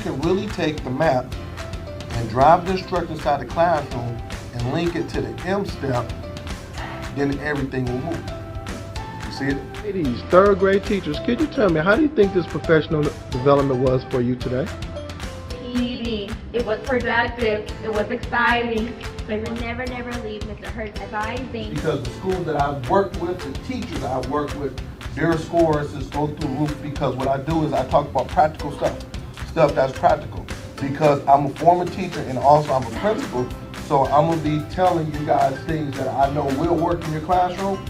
can really take the map and drive the instructor inside the classroom and link it to the M step, then everything will move. You see it? Ladies, third grade teachers, could you tell me, how do you think this professional development was for you today? PD. It was productive. It was exciting. We will never leave Mr. Hurts advising. Because the schools that I've worked with, the teachers I've worked with, their scores just go through the roof, because what I do is I talk about practical stuff that's practical. Because I'm a former teacher and also I'm a principal, so I'm gonna be telling you guys things that I know will work in your classroom.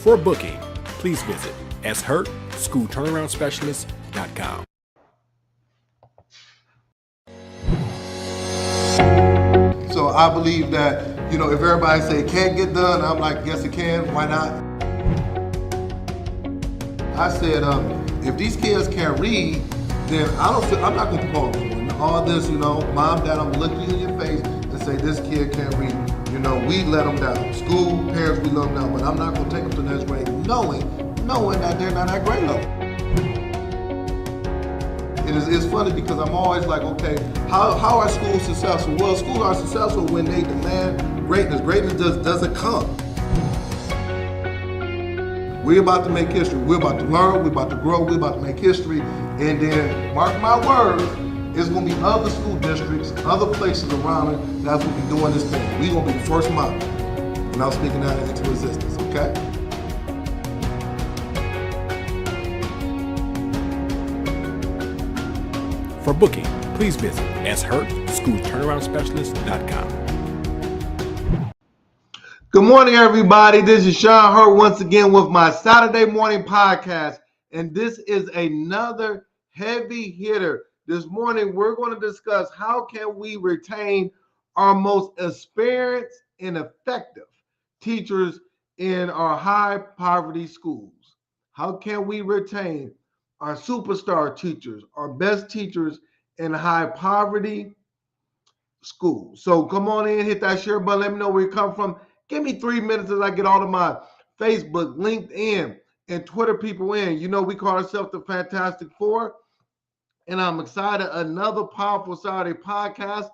For booking, please visit shurtschoolturnaroundspecialist.com. So I believe that, if everybody say it can't get done, I'm like, yes it can, why not? I said, if these kids can't read, then I'm not gonna propose all this, mom, dad, I'm gonna look you in your face and say this kid can't read. We let them down. School, parents, we let them down, but I'm not gonna take them to the next grade knowing that they're not at grade level. It's funny because I'm always like, okay, how are schools successful? Well, schools are successful when they demand greatness. Greatness doesn't come. We're about to make history. We're about to learn. We're about to grow. We're about to make history. And then, mark my words, it's going to be other school districts, other places around it that's going to be doing this thing. We're going to be the first model. And I'm speaking that into existence, okay? For booking, please visit shurtschoolturnaroundspecialist.com. Good morning, everybody. This is Sean Hurt once again with my Saturday morning podcast. And this is another heavy hitter. This morning, we're going to discuss how can we retain our most experienced and effective teachers in our high poverty schools. How can we retain our superstar teachers, our best teachers in high poverty schools? So come on in, hit that share button. Let me know where you come from. Give me 3 minutes as I get all of my Facebook, LinkedIn, and Twitter people in. We call ourselves the Fantastic Four. And I'm excited. Another powerful Saturday podcast.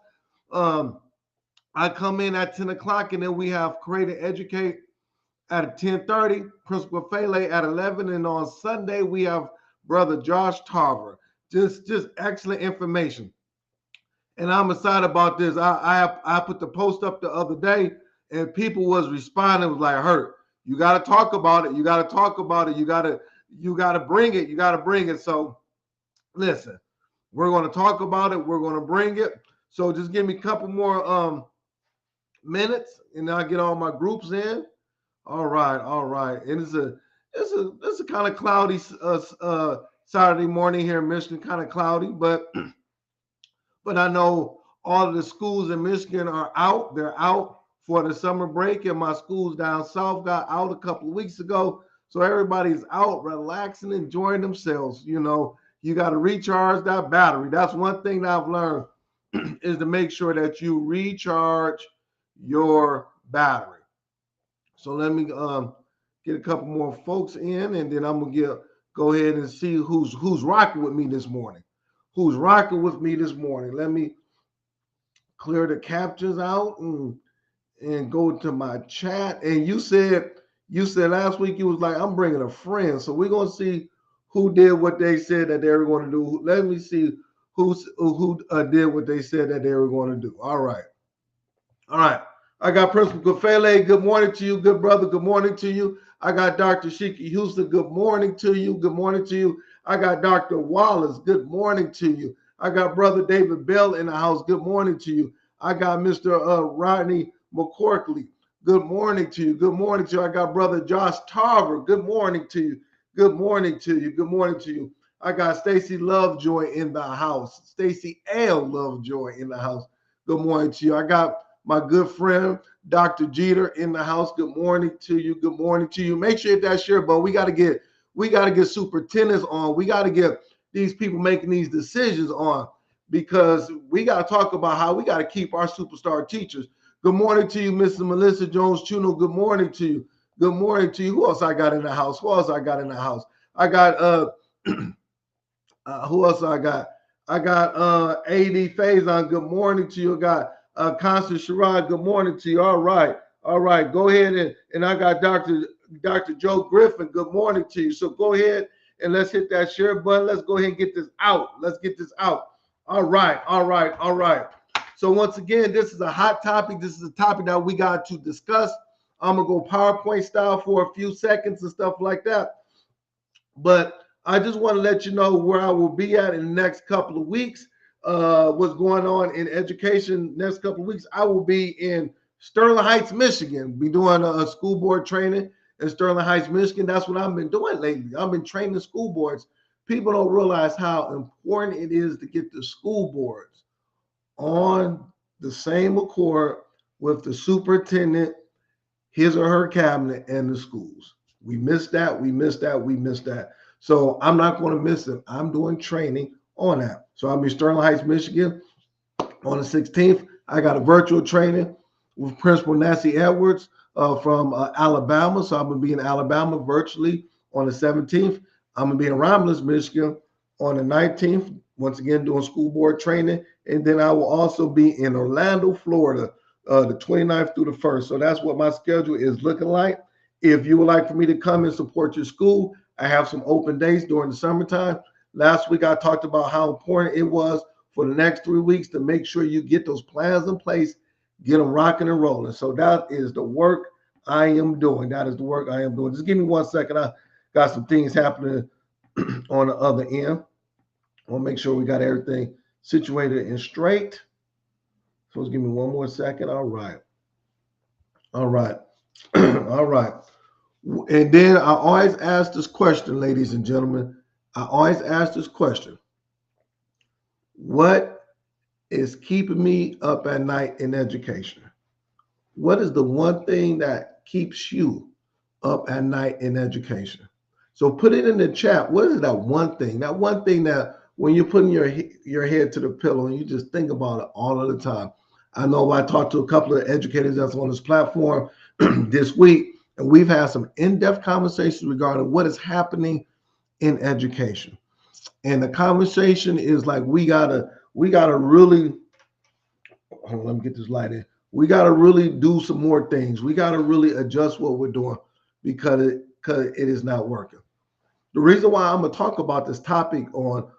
I come in at 10 o'clock, and then we have Create and Educate at 10:30, Principal Fele at 11, and on Sunday we have Brother Josh Tarver. Just excellent information. And I'm excited about this. I put the post up the other day, and people was responding, was like, Hurt, you got to talk about it. You got to talk about it. You got to bring it. You got to bring it. So listen, we're going to talk about it. We're going to bring it. So just give me a couple more minutes, and I'll get all my groups in. All right. And it's a kind of cloudy Saturday morning here in Michigan, kind of cloudy, but I know all of the schools in Michigan are out. They're out for the summer break, and my schools down south got out a couple of weeks ago. So everybody's out relaxing, enjoying themselves. You got to recharge that battery. That's one thing that I've learned is to make sure that you recharge your battery. So let me get a couple more folks in, and then I'm gonna go ahead and see who's rocking with me this morning. Who's rocking with me this morning? Let me clear the captions out and go to my chat. And you said last week you was like, I'm bringing a friend. So we're gonna see who did what they said that they were going to do. Let me see who did what they said that they were going to do. All right. I got Principal Kafele. Good morning to you, good brother. Good morning to you. I got Dr. Shiki Houston. Good morning to you. Good morning to you. I got Dr. Wallace. Good morning to you. I got Brother David Bell in the house. Good morning to you. I got Mr. Rodney McCorkley. Good morning to you. Good morning to you. I got Brother Josh Tarver. Good morning to you. Good morning to you. Good morning to you. I got Stacy Lovejoy in the house. Stacy L. Lovejoy in the house. Good morning to you. I got my good friend, Dr. Jeter in the house. Good morning to you. Good morning to you. Make sure that share button. We got to get superintendents on. We got to get these people making these decisions on, because we got to talk about how we got to keep our superstar teachers. Good morning to you, Mrs. Melissa Jones Chuno. Good morning to you. Good morning to you. Who else I got in the house? Who else I got in the house? I got who else I got? I got AD Faison. Good morning to you. I got Constance Sherrod. Good morning to you. All right. Go ahead and I got Dr. Joe Griffin. Good morning to you. So go ahead and let's hit that share button. Let's go ahead and get this out. Let's get this out. All right. So once again, this is a hot topic. This is a topic that we got to discuss. I'm going to go PowerPoint style for a few seconds and stuff like that. But I just want to let you know where I will be at in the next couple of weeks. What's going on in education next couple of weeks. I will be in Sterling Heights, Michigan. Be doing a school board training in Sterling Heights, Michigan. That's what I've been doing lately. I've been training school boards. People don't realize how important it is to get the school boards on the same accord with the superintendent, his or her cabinet, and the schools. We missed that. So I'm not going to miss it. I'm doing training on that. So I'll be Sterling Heights, Michigan on the 16th. I got a virtual training with Principal Nancy Edwards from Alabama. So I'm going to be in Alabama virtually on the 17th. I'm going to be in Romulus, Michigan on the 19th, once again doing school board training. And then I will also be in Orlando, Florida, the 29th through the 1st. So that's what my schedule is looking like. If you would like for me to come and support your school, I have some open days during the summertime. Last week, I talked about how important it was for the next 3 weeks to make sure you get those plans in place, get them rocking and rolling. So that is the work I am doing. Just give me 1 second. I got some things happening on the other end. I want to make sure we got everything situated and straight. So just give me 1 more second. All right. And then I always ask this question, ladies and gentlemen. What is keeping me up at night in education? What is the one thing that keeps you up at night in education? So put it in the chat. What is that one thing? That one thing that when you're putting your head to the pillow and you just think about it all of the time. I know I talked to a couple of educators that's on this platform this week, and we've had some in-depth conversations regarding what is happening in education. And the conversation is like, we gotta really, hold on, let me get this light in. We gotta really do some more things. We gotta really adjust what we're doing because it is not working. The reason why I'm gonna talk about this topic on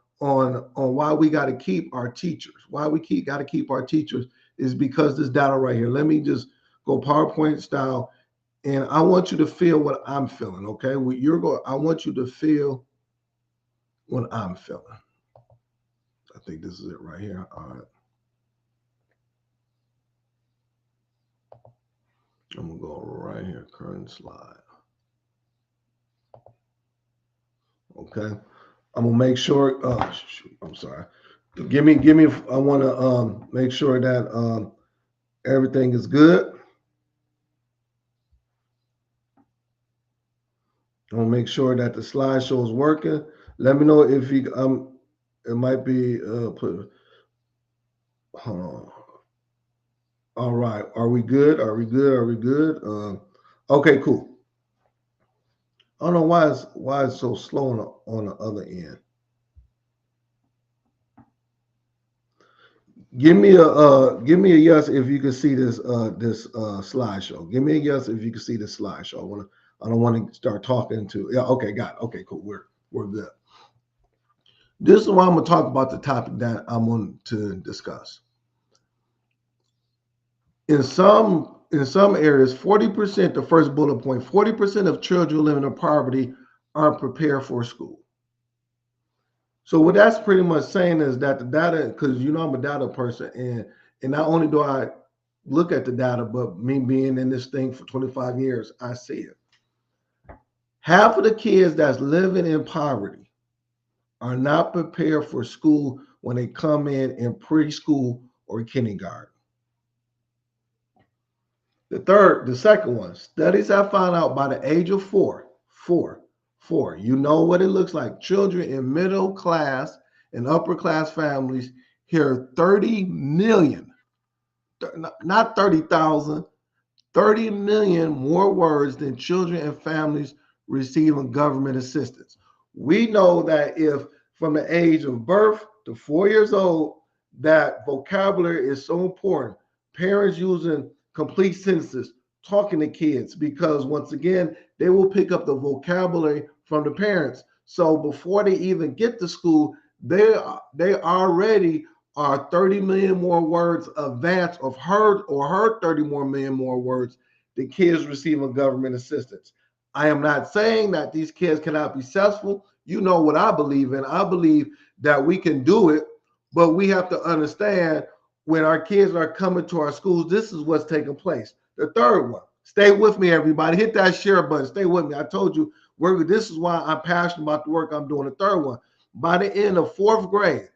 why we gotta keep our teachers, gotta keep our teachers is because this data right here. Let me just go PowerPoint style. And I want you to feel what I'm feeling, okay? I want you to feel what I'm feeling. I think this is it right here. All right. I'm gonna go right here, current slide. Okay. I'm gonna make sure, I'm sorry. Give me, I wanna make sure that everything is good. I'm gonna make sure that the slideshow is working. Let me know if you it might be put. Hold on. All right. Are we good? Okay, cool. I don't know why it's so slow on the other end. Give me a yes if you can see this slideshow. Give me a yes if you can see this slideshow. I don't want to start talking to. Yeah, okay, got it. Okay, cool. We're good. This is why I'm going to talk about the topic that I want to discuss. In some areas, 40%, the first bullet point, 40% of children living in poverty aren't prepared for school. So what that's pretty much saying is that the data, because you know I'm a data person, and not only do I look at the data, but me being in this thing for 25 years, I see it. Half of the kids that's living in poverty are not prepared for school when they come in preschool or kindergarten. The second one, studies have found out by the age of four, you know what it looks like. Children in middle class and upper class families hear 30 million not 30,000, 30 million more words than children and families receiving government assistance. We know that if from the age of birth to 4 years old, that vocabulary is so important. Parents using complete sentences, talking to kids, because once again, they will pick up the vocabulary from the parents. So before they even get to school, they already are 30 million more words advanced of heard 30 more million more words than kids receiving government assistance. I am not saying that these kids cannot be successful. You know what I believe in. I believe that we can do it, but we have to understand when our kids are coming to our schools, this is what's taking place. The third one, stay with me, everybody. Hit that share button. Stay with me. I told you, this is why I'm passionate about the work I'm doing. The third one, by the end of 4th grade,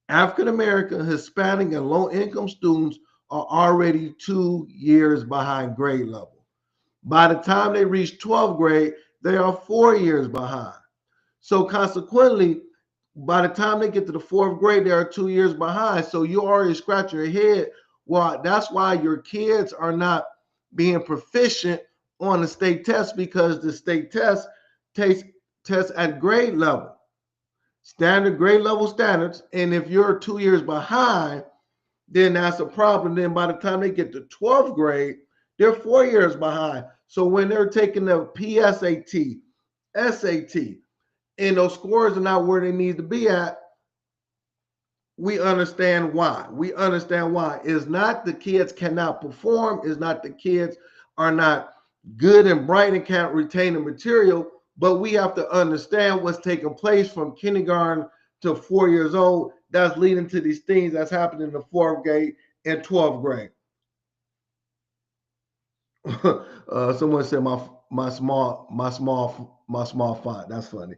African American, Hispanic, and low-income students are already 2 years behind grade level. By the time they reach 12th grade, they are 4 years behind. So consequently, by the time they get to the 4th grade, they are 2 years behind. So you already scratch your head. Well, that's why your kids are not being proficient on the state test, because the state test takes tests at grade level, standard grade level standards. And if you're 2 years behind, then that's a problem. Then by the time they get to 12th grade, they're 4 years behind. So when they're taking the PSAT, SAT, and those scores are not where they need to be at, we understand why. We understand why. It's not the kids cannot perform. It's not the kids are not good and bright and can't retain the material, but we have to understand what's taking place from kindergarten to 4 years old. That's leading to these things that's happening in the 4th grade and 12th grade. Someone said my small font. That's funny.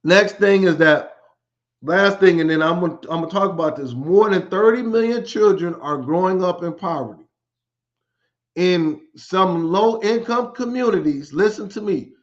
Next thing is that last thing, and then I'm gonna talk about this. More than 30 million children are growing up in poverty. In some low-income communities, listen to me,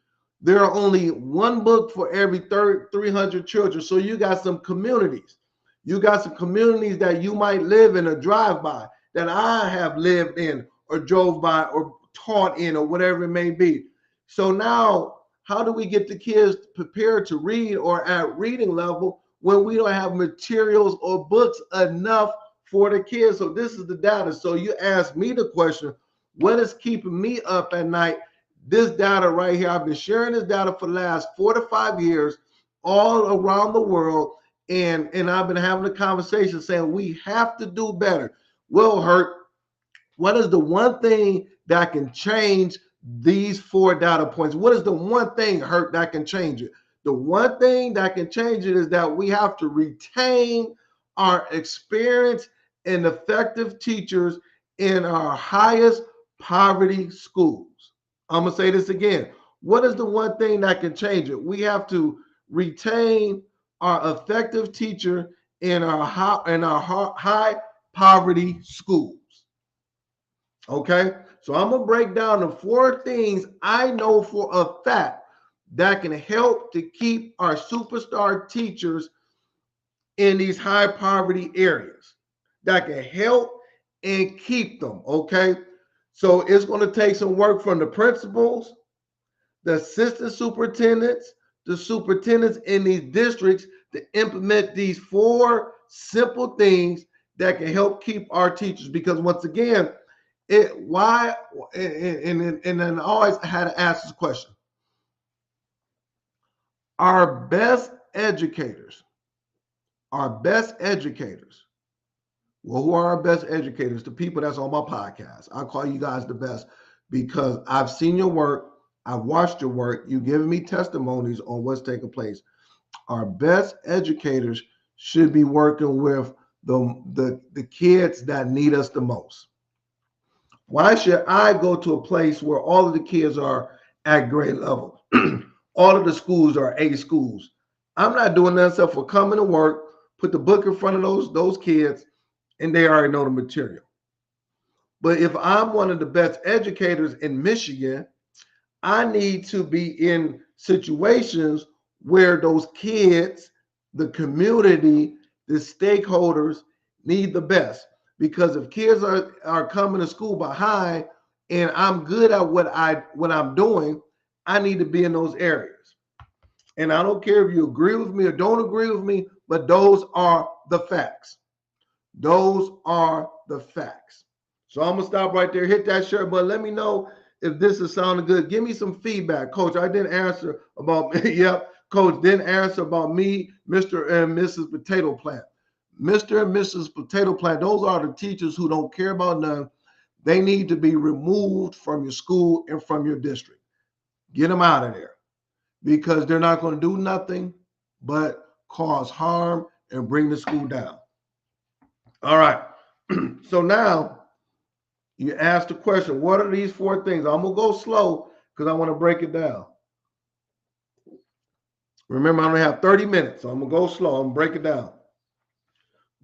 there are only one book for every 300 children. So you got some communities. You got some communities that you might live in or drive by, that I have lived in or drove by or taught in or whatever it may be. So now, how do we get the kids prepared to read or at reading level when we don't have materials or books enough for the kids? So this is the data. So you ask me the question, what is keeping me up at night? This data right here. I've been sharing this data for the last 4 to 5 years all around the world. And I've been having a conversation saying we have to do better. Well, Hurt, what is the one thing that can change these 4 data points? What is the one thing, Hurt, that can change it? The one thing that can change it is that we have to retain our experienced and effective teachers in our highest poverty schools. I'm going to say this again. What is the one thing that can change it? We have to retain our effective teacher in our high poverty schools. Okay, so I'm gonna break down the 4 things I know for a fact that can help to keep our superstar teachers in these high poverty areas, that can help and keep them. Okay, so it's going to take some work from the principals, the assistant superintendents, the superintendents in these districts to implement these 4 simple things that can help keep our teachers. Because once again, then I always had to ask this question. Our best educators, well, who are our best educators? The people that's on my podcast. I call you guys the best because I've seen your work. I've watched your work. You've given me testimonies on what's taking place. Our best educators should be working with the kids that need us the most. Why should I go to a place where all of the kids are at grade level? All of the schools are A schools. I'm not doing that except for coming to work, put the book in front of those kids, and they already know the material. But if I'm one of the best educators in Michigan, I need to be in situations where those kids, the community, the stakeholders need the best. Because if kids are coming to school behind and I'm good at what I'm doing, I need to be in those areas. And I don't care if you agree with me or don't agree with me, but those are the facts. Those are the facts. So I'm going to stop right there, hit that share button. Let me know if this is sounding good. Give me some feedback. Coach, I didn't answer about me. Yep, Coach didn't answer about me, Mr. and Mrs. Potato Plant. Mr. and Mrs. Potato Plant, those are the teachers who don't care about none. They need to be removed from your school and from your district. Get them out of there because they're not going to do nothing but cause harm and bring the school down. All right. So now you asked the question, what are these 4 things? I'm going to go slow because I want to break it down. Remember, I only have 30 minutes, so I'm going to go slow. I'm going to break it down.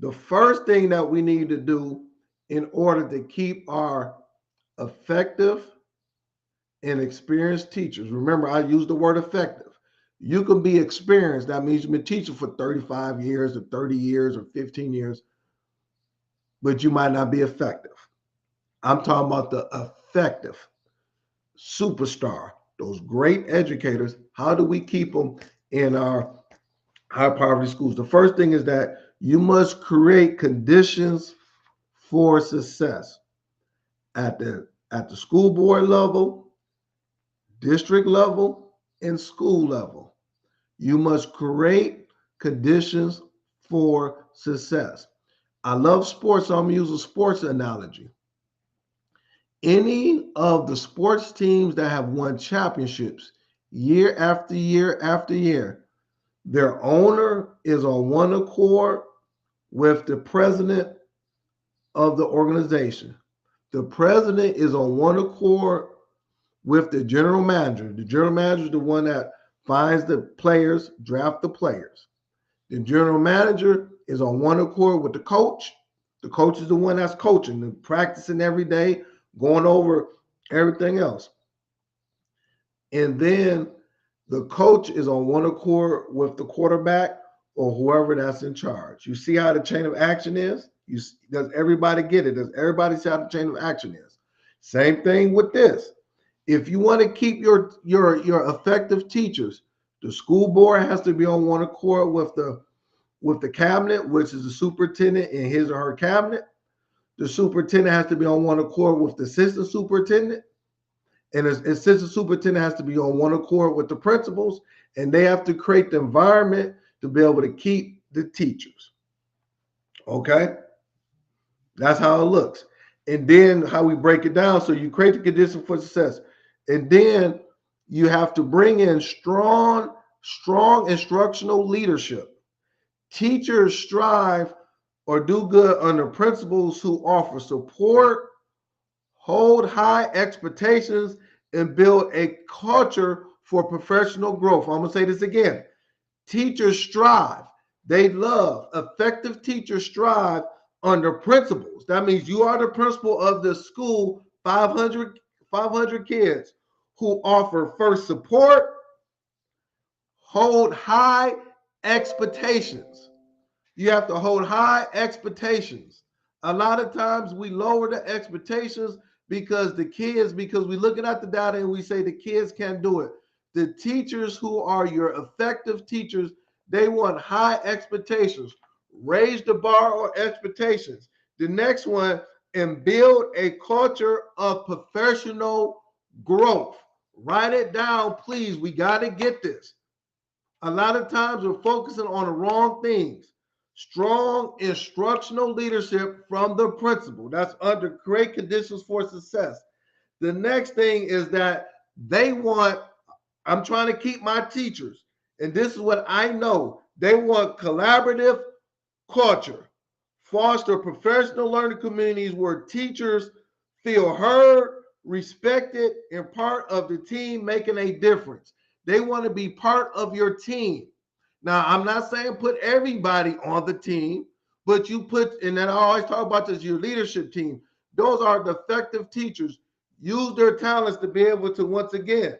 The first thing that we need to do in order to keep our effective and experienced teachers, remember, I use the word effective. You can be experienced. That means you've been teaching for 35 years or 30 years or 15 years, but you might not be effective. I'm talking about the effective superstar, those great educators. How do we keep them in our high poverty schools? The first thing is that you must create conditions for success at the school board level, district level, and school level. You must create conditions for success. I love sports, so I'm going to use a sports analogy. Any of the sports teams that have won championships year after year after year, their owner is on one accord with the president of the organization. The president is on one accord with the general manager. The general manager is the one that finds the players, draft the players. The general manager is on one accord with the coach. The coach is the one that's coaching and practicing every day, going over everything else. And then the coach is on one accord with the quarterback or whoever that's in charge. You see how the chain of action is? Does everybody get it? Does everybody see how the chain of action is? Same thing with this. If you want to keep your effective teachers, the school board has to be on one accord with the cabinet, which is the superintendent and his or her cabinet. The superintendent has to be on one accord with the assistant superintendent. And the assistant superintendent has to be on one accord with the principals. And they have to create the environment to be able to keep the teachers. Okay? That's how it looks. And then how we break it down. So you create the condition for success. And then you have to bring in strong instructional leadership. Teachers strive or do good under principals who offer support, hold high expectations, and build a culture for professional growth. I'm going to say this again. Teachers strive. They love. Effective teachers strive under principals. That means you are the principal of the school, 500 kids who offer first support, hold high expectations. You have to hold high expectations. A lot of times we lower the expectations because we're looking at the data and we say the kids can't do it. The teachers who are your effective teachers, they want high expectations. Raise the bar or expectations. The next one, and build a culture of professional growth. Write it down, please. We got to get this. A lot of times we're focusing on the wrong things. Strong instructional leadership from the principal. That's under create conditions for success. The next thing is that I'm trying to keep my teachers, and this is what I know. They want collaborative culture. Foster professional learning communities where teachers feel heard, respected, and part of the team making a difference. They want to be part of your team. Now, I'm not saying put everybody on the team, but you put, and then I always talk about this, your leadership team. Those are the effective teachers. Use their talents to be able to, once again,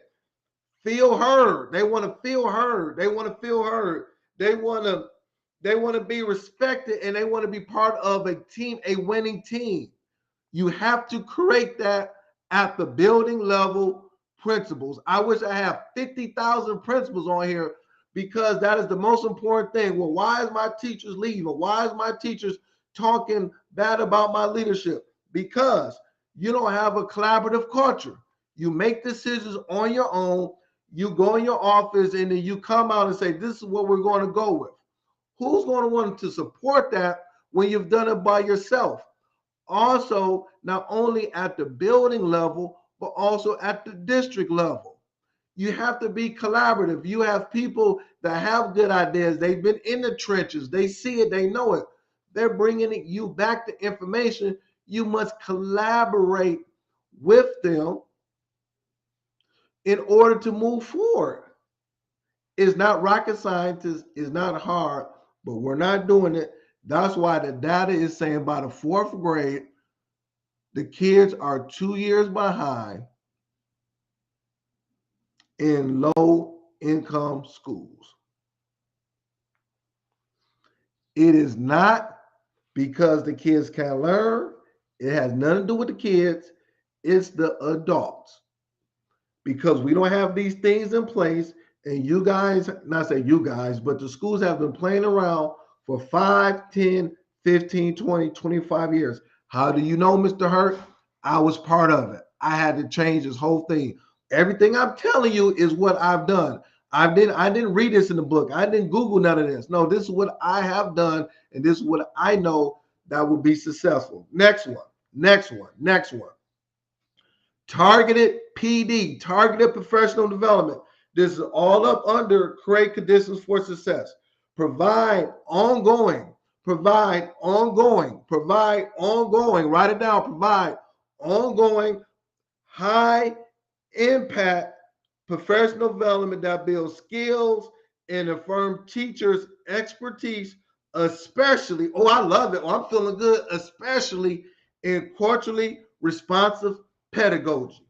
feel heard. They want to feel heard. They want to feel heard. They want to They want to be respected, and they want to be part of a team, a winning team. You have to create that at the building level principles. I wish I had 50,000 principles on here because that is the most important thing. Well, why is my teachers leaving? Why is my teachers talking bad about my leadership? Because you don't have a collaborative culture. You make decisions on your own. You go in your office and then you come out and say, this is what we're going to go with. Who's going to want to support that when you've done it by yourself? Also, not only at the building level, but also at the district level. You have to be collaborative. You have people that have good ideas. They've been in the trenches. They see it. They know it. They're bringing you back the information. You must collaborate with them in order to move forward. It's not rocket science. It's not hard, but we're not doing it. That's why the data is saying by the 4th grade, the kids are 2 years behind in low-income schools. It is not because the kids can't learn. It has nothing to do with the kids. It's the adults. Because we don't have these things in place, and you guys, not say you guys, but the schools have been playing around for 5, 10, 15, 20, 25 years. How do you know, Mr. Hurt? I was part of it. I had to change this whole thing. Everything I'm telling you is what I've done. I didn't read this in the book. I didn't Google none of this. No, this is what I have done, and this is what I know that will be successful. Next one. Targeted PD, targeted professional development. This is all up under create conditions for success. Provide ongoing. Write it down. Provide ongoing, high impact professional development that builds skills and affirm teachers' expertise, especially, I love it. I'm feeling good, especially in culturally responsive pedagogy.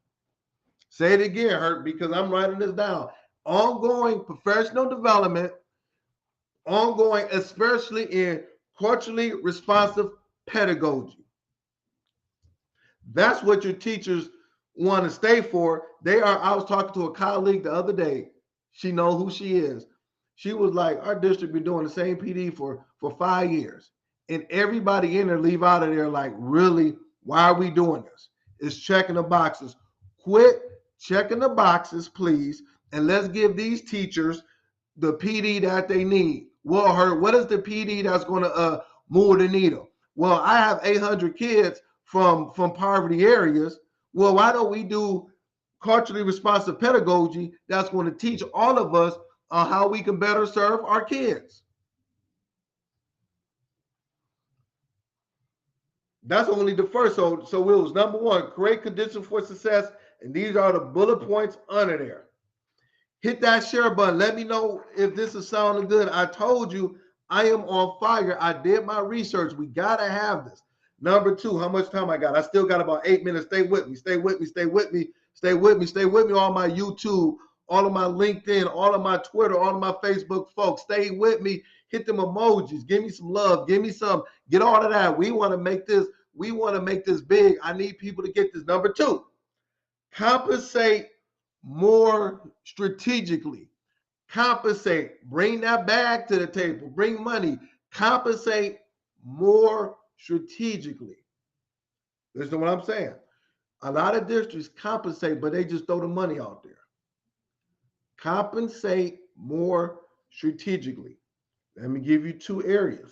Say it again, Hurt, because I'm writing this down. Ongoing professional development, ongoing, especially in culturally responsive pedagogy. That's what your teachers want to stay for. I was talking to a colleague the other day. She knows who she is. She was like, our district been doing the same PD for 5 years. And everybody in there leave out of there like, really, why are we doing this? It's checking the boxes. Quit checking the boxes, please, and let's give these teachers the PD that they need. Well, Hurt, what is the PD that's going to move the needle? Well, I have 800 kids from poverty areas. Well, why don't we do culturally responsive pedagogy that's going to teach all of us on how we can better serve our kids? That's only the first. So it was number one, create conditions for success. And these are the bullet points under there. Hit that share button. Let me know if this is sounding good. I told you I am on fire. I did my research. We got to have this. Number two, how much time I got? I still got about 8 minutes. Stay with me. On my YouTube, all of my LinkedIn, all of my Twitter, all of my Facebook, folks. Stay with me. Hit them emojis. Give me some love. Give me some. Get all of that. We want to make this. We want to make this big. I need people to get this. Number two, compensate more strategically. Compensate. Bring that bag to the table. Bring money. Compensate more strategically. Listen to what I'm saying. A lot of districts compensate, but they just throw the money out there. Compensate more strategically. Let me give you 2 areas.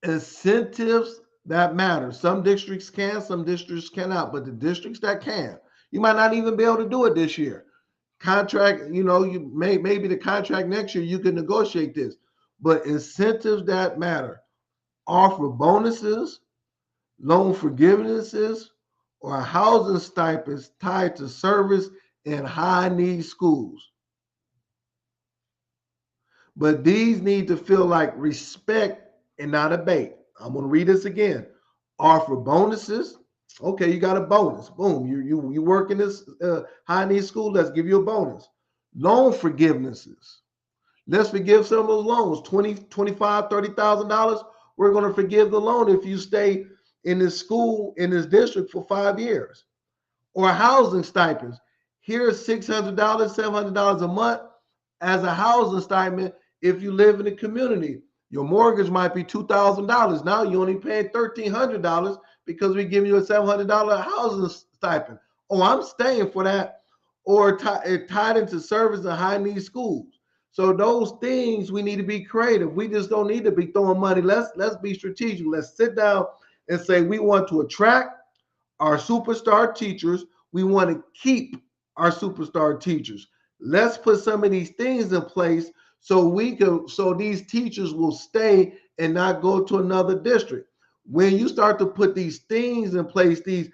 Incentives that matter. Some districts can, some districts cannot, but the districts that can, you might not even be able to do it this year. Contract, you maybe the contract next year you can negotiate this, but incentives that matter. Offer bonuses, loan forgivenesses, or housing stipends tied to service in high-need schools. But these need to feel like respect and not a bait. I'm going to read this again. Offer bonuses. Okay, you got a bonus. Boom. You work in this high-need school. Let's give you a bonus. Loan forgivenesses. Let's forgive some of those loans, $20,000, $25,000, $30,000. We're going to forgive the loan if you stay in this school, in this district for 5 years. Or housing stipends. Here's $600, $700 a month as a housing stipend if you live in the community. Your mortgage might be $2,000. Now you're only paying $1,300 because we give you a $700 housing stipend. Oh, I'm staying for that. Or tied into service in high need schools. So those things, we need to be creative. We just don't need to be throwing money. Let's be strategic. Let's sit down and say we want to attract our superstar teachers. We want to keep our superstar teachers. Let's put some of these things in place so these teachers will stay and not go to another district. When you start to put these things in place, these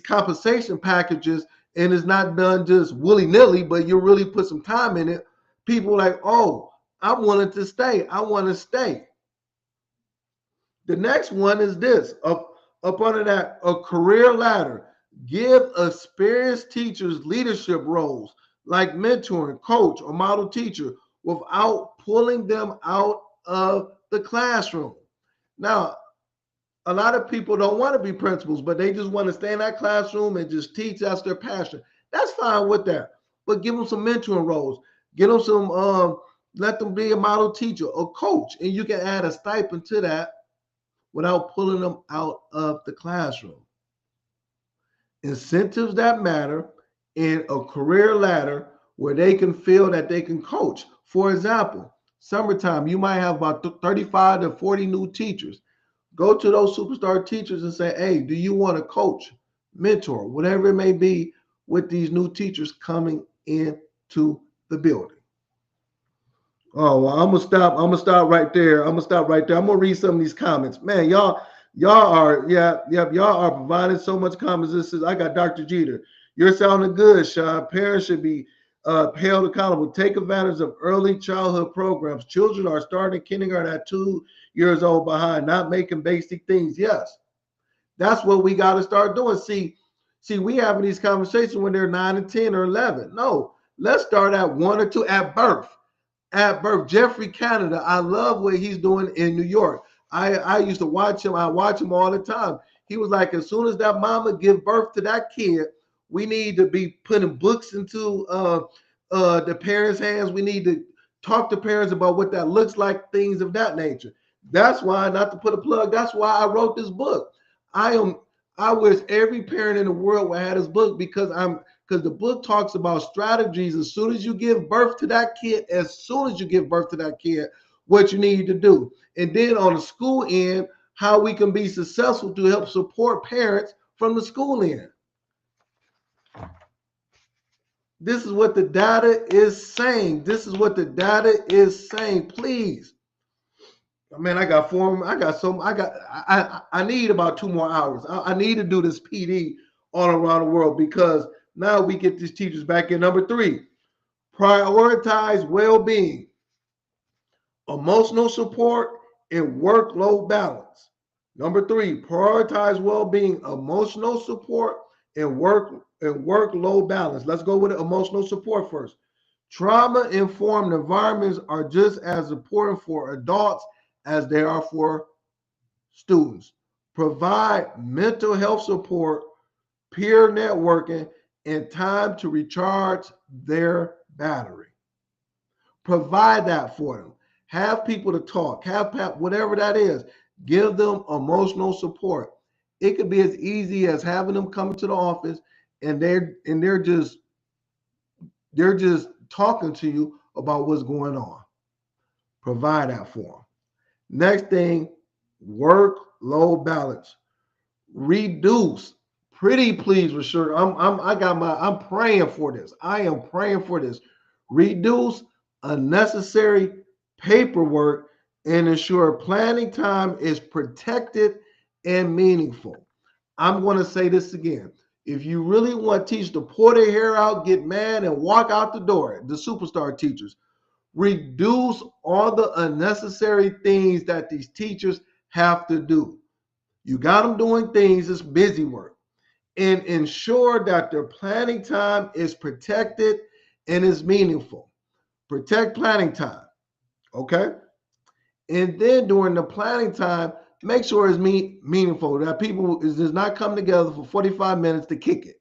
compensation packages, and it's not done just willy-nilly, but you really put some time in it, people are like, oh, I wanted to stay. I want to stay. The next one is this. Up under that, a career ladder. Give experienced teachers leadership roles like mentoring, coach, or model teacher without pulling them out of the classroom. Now, a lot of people don't want to be principals, but they just want to stay in that classroom and just teach. That's their passion. That's fine with that. But give them some mentoring roles. Give them some, let them be a model teacher, a coach, and you can add a stipend to that without pulling them out of the classroom. Incentives that matter in a career ladder where they can feel that they can coach. For example, summertime, you might have about 35 to 40 new teachers. Go to those superstar teachers and say, hey, do you want to coach, mentor, whatever it may be with these new teachers coming into the building? Oh, well, I'm gonna stop right there. I'm gonna read some of these comments. Man, y'all are providing so much comments. This is, I got Dr. Jeter. You're sounding good, Sean. Parents should be held accountable. Take advantage of early childhood programs. Children are starting kindergarten at 2 years old behind, not making basic things. Yes, that's what we got to start doing. See, we having these conversations when they're 9 and 10 or 11. No, let's start at 1 or 2 at birth. At birth, Jeffrey Canada, I love what he's doing in New York. I used to watch him. I watch him all the time. He was like, as soon as that mama give birth to that kid, we need to be putting books into the parents' hands. We need to talk to parents about what that looks like, things of that nature. That's why, not to put a plug, that's why I wrote this book. I wish every parent in the world would have this book because the book talks about strategies as soon as you give birth to that kid, what you need to do. And then on the school end, how we can be successful to help support parents from the school end. This is what the data is saying. Please. Man, I need about 2 more hours. I need to do this PD all around the world because now we get these teachers back in. Number 3, prioritize well-being, emotional support, and workload balance. Number 3, prioritize well-being, emotional support, and workload balance. Let's go with emotional support first. Trauma-informed environments are just as important for adults as they are for students. Provide mental health support, peer networking, and time to recharge their battery. Provide that for them. Have people to talk, have whatever that is. Give them emotional support. It could be as easy as having them come to the office and they're just talking to you about what's going on. Provide that for them. Next thing, work-load balance. Reduce. Pretty please, Rashad. I'm praying for this. I am praying for this. Reduce unnecessary paperwork and ensure planning time is protected and meaningful. I'm going to say this again. If you really want teachers to pull their hair out, get mad, and walk out the door, the superstar teachers, reduce all the unnecessary things that these teachers have to do. You got them doing things, it's busy work. And ensure that their planning time is protected and is meaningful. Protect planning time. Okay? And then during the planning time, make sure it's meaningful, that people is does not come together for 45 minutes to kick it.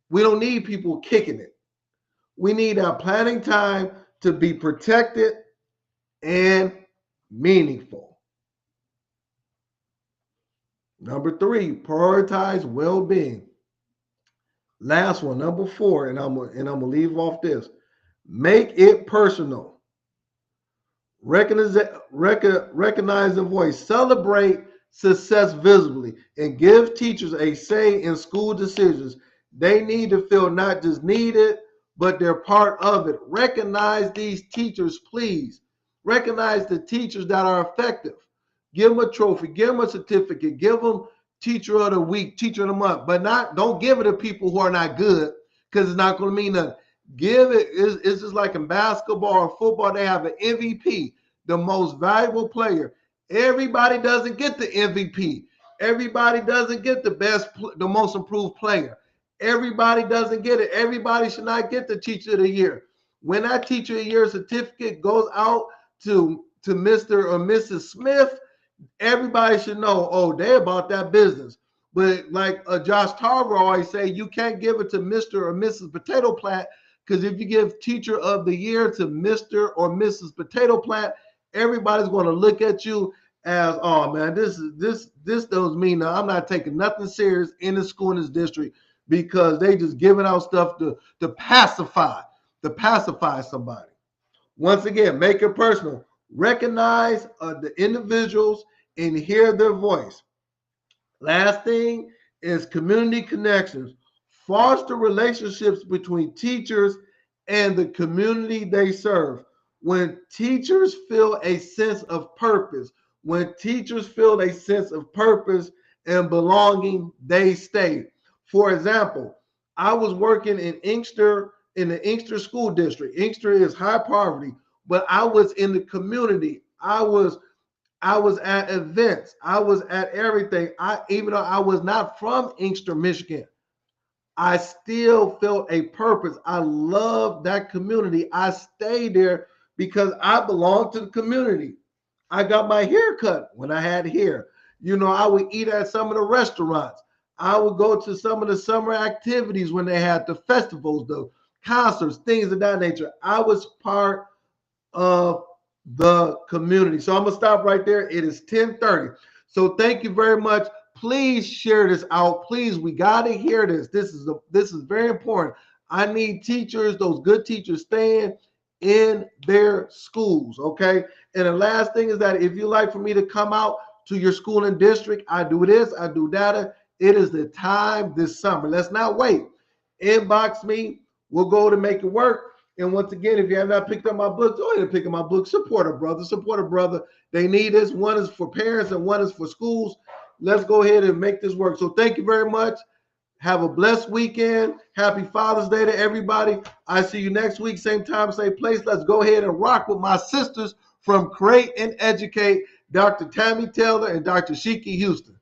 We don't need people kicking it. We need our planning time to be protected and meaningful. Number 3, prioritize well-being. Last one, number 4, and I'm gonna leave off this. Make it personal. Recognize the voice. Celebrate success visibly and give teachers a say in school decisions. They need to feel not just needed, but they're part of it. Recognize these teachers, please. Recognize the teachers that are effective. Give them a trophy, give them a certificate, give them teacher of the week, teacher of the month, but don't give it to people who are not good, because it's not going to mean nothing. Give it, it's just like in basketball or football, they have an MVP, the most valuable player. Everybody doesn't get the MVP. Everybody doesn't get the most improved player. Everybody doesn't get it. Everybody should not get the teacher of the year. When that teacher of the year certificate goes out to Mr. or Mrs. Smith, everybody should know, oh, they're about that business. But like Josh Tarver always say, you can't give it to Mr. or Mrs. Potato Plant, because if you give teacher of the year to Mr. or Mrs. Potato Plant, everybody's going to look at you as, oh man, this doesn't mean that I'm not taking nothing serious in the school in this district, because they just giving out stuff to pacify somebody. Once again, make it personal. Recognize the individuals and hear their voice. Last thing is community connections. Foster relationships between teachers and the community they serve. When teachers feel a sense of purpose, and belonging, they stay. For example, I was working in Inkster, in the Inkster school district. Inkster is high poverty, but I was in the community. I was at events. I was at everything. Even though I was not from Inkster, Michigan, I still felt a purpose. I love that community. I stayed there because I belong to the community. I got my hair cut when I had hair. I would eat at some of the restaurants. I would go to some of the summer activities when they had the festivals, the concerts, things of that nature. I was part of the community. So I'm gonna stop right there. It is 10:30. So thank you very much. Please share this out. Please, we got to hear this. This is very important. I need teachers, those good teachers, staying in their schools. Okay. And the last thing is that if you like for me to come out to your school and district, I do this, I do that. It is the time this summer. Let's not wait. Inbox me. We'll go to make it work. And once again, if you have not picked up my books, go ahead and pick up my book. Support a brother. Support a brother. They need this. One is for parents and one is for schools. Let's go ahead and make this work. So thank you very much. Have a blessed weekend. Happy Father's Day to everybody. I see you next week, same time, same place. Let's go ahead and rock with my sisters from Create and Educate, Dr. Tammy Taylor and Dr. Shiki Houston.